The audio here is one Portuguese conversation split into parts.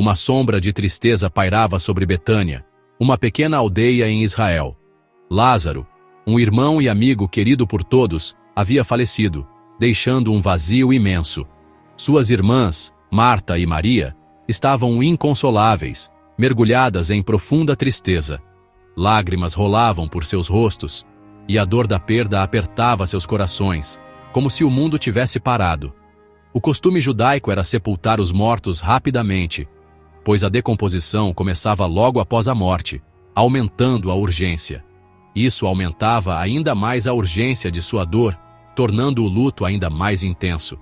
Uma sombra de tristeza pairava sobre Betânia, uma pequena aldeia em Israel. Lázaro, um irmão e amigo querido por todos, havia falecido, deixando um vazio imenso. Suas irmãs, Marta e Maria, estavam inconsoláveis, mergulhadas em profunda tristeza. Lágrimas rolavam por seus rostos, e a dor da perda apertava seus corações, como se o mundo tivesse parado. O costume judaico era sepultar os mortos rapidamente, pois a decomposição começava logo após a morte, aumentando a urgência. Isso aumentava ainda mais a urgência de sua dor, tornando o luto ainda mais intenso.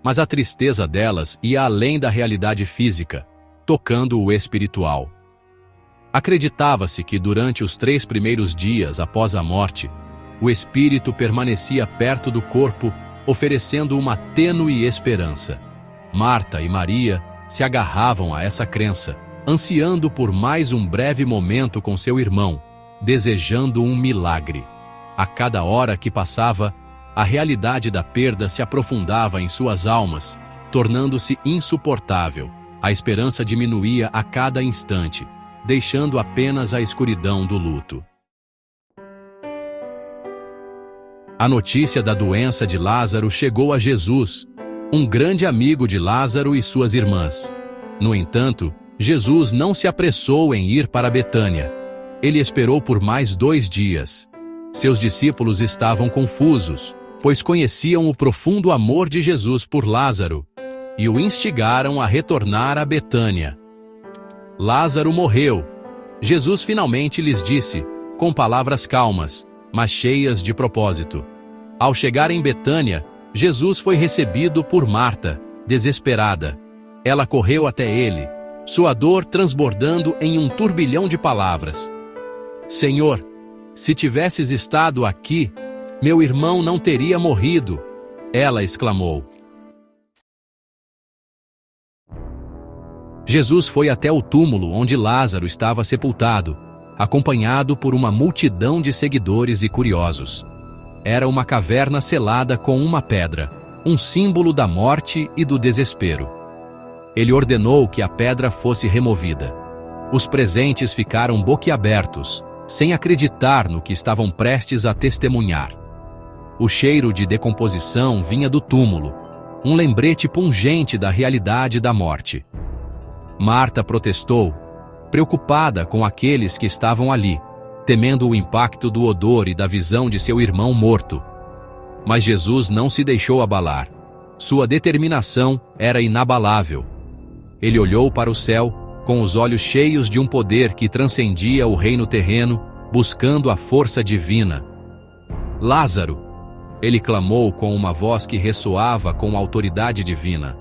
Mas a tristeza delas ia além da realidade física, tocando o espiritual. Acreditava-se que durante os 3 primeiros dias após a morte, o espírito permanecia perto do corpo, oferecendo uma tênue esperança. Marta e Maria se agarravam a essa crença, ansiando por mais um breve momento com seu irmão, desejando um milagre. A cada hora que passava, a realidade da perda se aprofundava em suas almas, tornando-se insuportável. A esperança diminuía a cada instante, deixando apenas a escuridão do luto. A notícia da doença de Lázaro chegou a Jesus, um grande amigo de Lázaro e suas irmãs. No entanto, Jesus não se apressou em ir para Betânia. Ele esperou por mais 2 dias. Seus discípulos estavam confusos, pois conheciam o profundo amor de Jesus por Lázaro, e o instigaram a retornar a Betânia. Lázaro morreu. Jesus finalmente lhes disse, com palavras calmas, mas cheias de propósito. Ao chegar em Betânia, Jesus foi recebido por Marta, desesperada. Ela correu até ele, sua dor transbordando em um turbilhão de palavras. Senhor, se tivesses estado aqui, meu irmão não teria morrido, ela exclamou. Jesus foi até o túmulo onde Lázaro estava sepultado, acompanhado por uma multidão de seguidores e curiosos. Era uma caverna selada com uma pedra, um símbolo da morte e do desespero. Ele ordenou que a pedra fosse removida. Os presentes ficaram boquiabertos, sem acreditar no que estavam prestes a testemunhar. O cheiro de decomposição vinha do túmulo, um lembrete pungente da realidade da morte. Marta protestou, preocupada com aqueles que estavam ali, temendo o impacto do odor e da visão de seu irmão morto. Mas Jesus não se deixou abalar. Sua determinação era inabalável. Ele olhou para o céu, com os olhos cheios de um poder que transcendia o reino terreno, buscando a força divina. Lázaro! Ele clamou com uma voz que ressoava com a autoridade divina.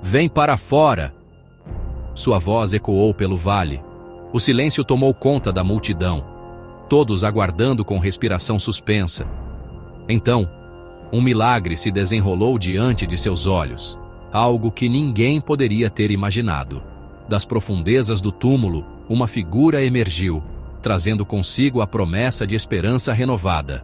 Vem para fora! Sua voz ecoou pelo vale. O silêncio tomou conta da multidão, todos aguardando com respiração suspensa. Então, um milagre se desenrolou diante de seus olhos, algo que ninguém poderia ter imaginado. Das profundezas do túmulo, uma figura emergiu, trazendo consigo a promessa de esperança renovada.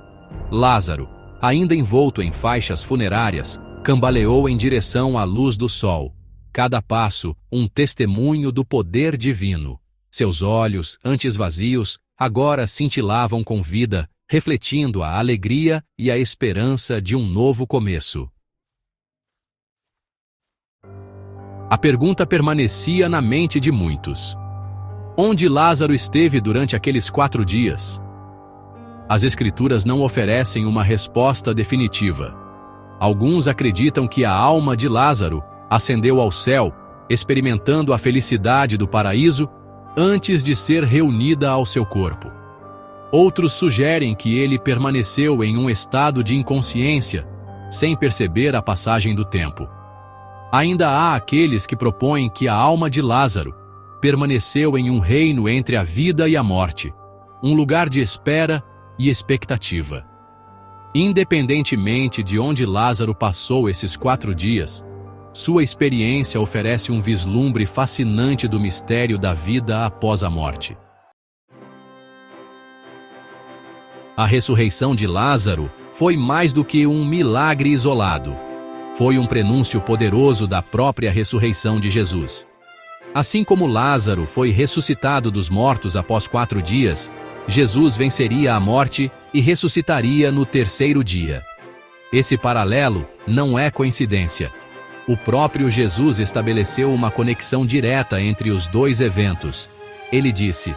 Lázaro, ainda envolto em faixas funerárias, cambaleou em direção à luz do sol. Cada passo, um testemunho do poder divino. Seus olhos, antes vazios, agora cintilavam com vida, refletindo a alegria e a esperança de um novo começo. A pergunta permanecia na mente de muitos. Onde Lázaro esteve durante aqueles 4 dias? As Escrituras não oferecem uma resposta definitiva. Alguns acreditam que a alma de Lázaro ascendeu ao céu, experimentando a felicidade do paraíso antes de ser reunida ao seu corpo. Outros sugerem que ele permaneceu em um estado de inconsciência, sem perceber a passagem do tempo. Ainda há aqueles que propõem que a alma de Lázaro permaneceu em um reino entre a vida e a morte, um lugar de espera e expectativa. Independentemente de onde Lázaro passou esses 4 dias, sua experiência oferece um vislumbre fascinante do mistério da vida após a morte. A ressurreição de Lázaro foi mais do que um milagre isolado. Foi um prenúncio poderoso da própria ressurreição de Jesus. Assim como Lázaro foi ressuscitado dos mortos após 4 dias, Jesus venceria a morte e ressuscitaria no 3º dia. Esse paralelo não é coincidência. O próprio Jesus estabeleceu uma conexão direta entre os 2 eventos. Ele disse: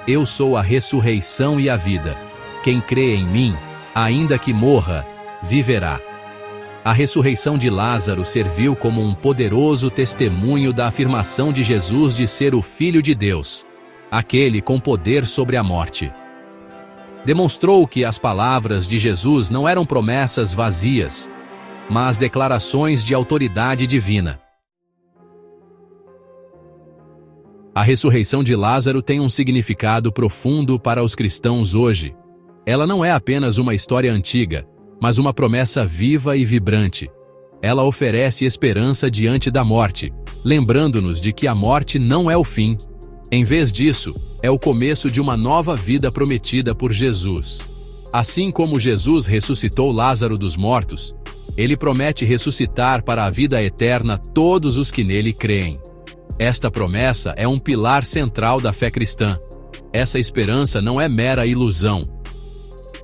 "Eu sou a ressurreição e a vida. Quem crê em mim, ainda que morra, viverá." A ressurreição de Lázaro serviu como um poderoso testemunho da afirmação de Jesus de ser o Filho de Deus, aquele com poder sobre a morte. Demonstrou que as palavras de Jesus não eram promessas vazias, mas declarações de autoridade divina. A ressurreição de Lázaro tem um significado profundo para os cristãos hoje. Ela não é apenas uma história antiga, mas uma promessa viva e vibrante. Ela oferece esperança diante da morte, lembrando-nos de que a morte não é o fim. Em vez disso, é o começo de uma nova vida prometida por Jesus. Assim como Jesus ressuscitou Lázaro dos mortos, ele promete ressuscitar para a vida eterna todos os que nele creem. Esta promessa é um pilar central da fé cristã. Essa esperança não é mera ilusão.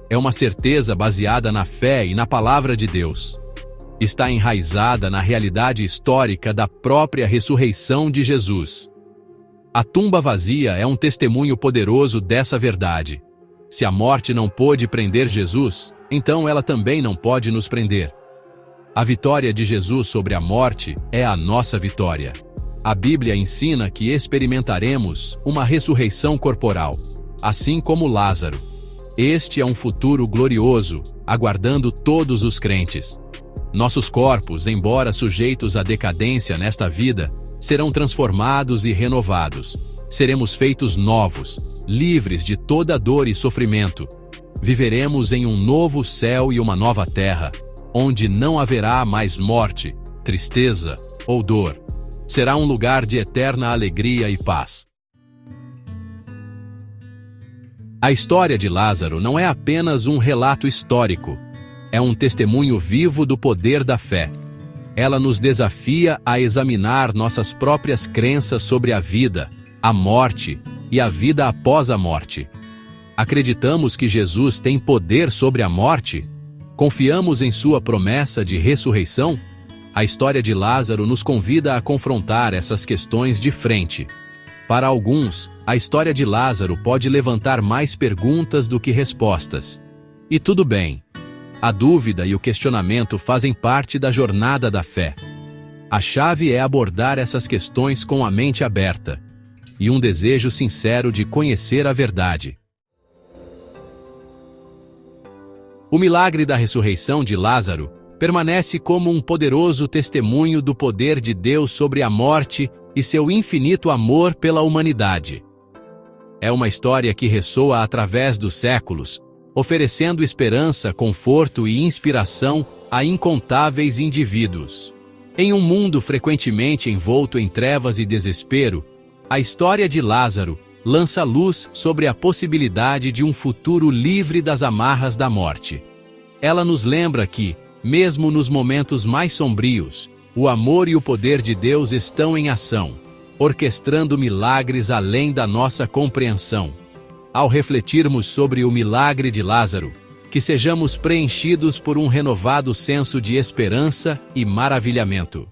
É uma certeza baseada na fé e na palavra de Deus. Está enraizada na realidade histórica da própria ressurreição de Jesus. A tumba vazia é um testemunho poderoso dessa verdade. Se a morte não pôde prender Jesus, então ela também não pode nos prender. A vitória de Jesus sobre a morte é a nossa vitória. A Bíblia ensina que experimentaremos uma ressurreição corporal, assim como Lázaro. Este é um futuro glorioso, aguardando todos os crentes. Nossos corpos, embora sujeitos à decadência nesta vida, serão transformados e renovados. Seremos feitos novos, livres de toda dor e sofrimento. Viveremos em um novo céu e uma nova terra, onde não haverá mais morte, tristeza ou dor. Será um lugar de eterna alegria e paz. A história de Lázaro não é apenas um relato histórico, é um testemunho vivo do poder da fé. Ela nos desafia a examinar nossas próprias crenças sobre a vida, a morte e a vida após a morte. Acreditamos que Jesus tem poder sobre a morte? Confiamos em sua promessa de ressurreição? A história de Lázaro nos convida a confrontar essas questões de frente. Para alguns, a história de Lázaro pode levantar mais perguntas do que respostas. E tudo bem. A dúvida e o questionamento fazem parte da jornada da fé. A chave é abordar essas questões com a mente aberta e um desejo sincero de conhecer a verdade. O milagre da ressurreição de Lázaro permanece como um poderoso testemunho do poder de Deus sobre a morte e seu infinito amor pela humanidade. É uma história que ressoa através dos séculos, oferecendo esperança, conforto e inspiração a incontáveis indivíduos. Em um mundo frequentemente envolto em trevas e desespero, a história de Lázaro lança luz sobre a possibilidade de um futuro livre das amarras da morte. Ela nos lembra que, mesmo nos momentos mais sombrios, o amor e o poder de Deus estão em ação, orquestrando milagres além da nossa compreensão. Ao refletirmos sobre o milagre de Lázaro, que sejamos preenchidos por um renovado senso de esperança e maravilhamento.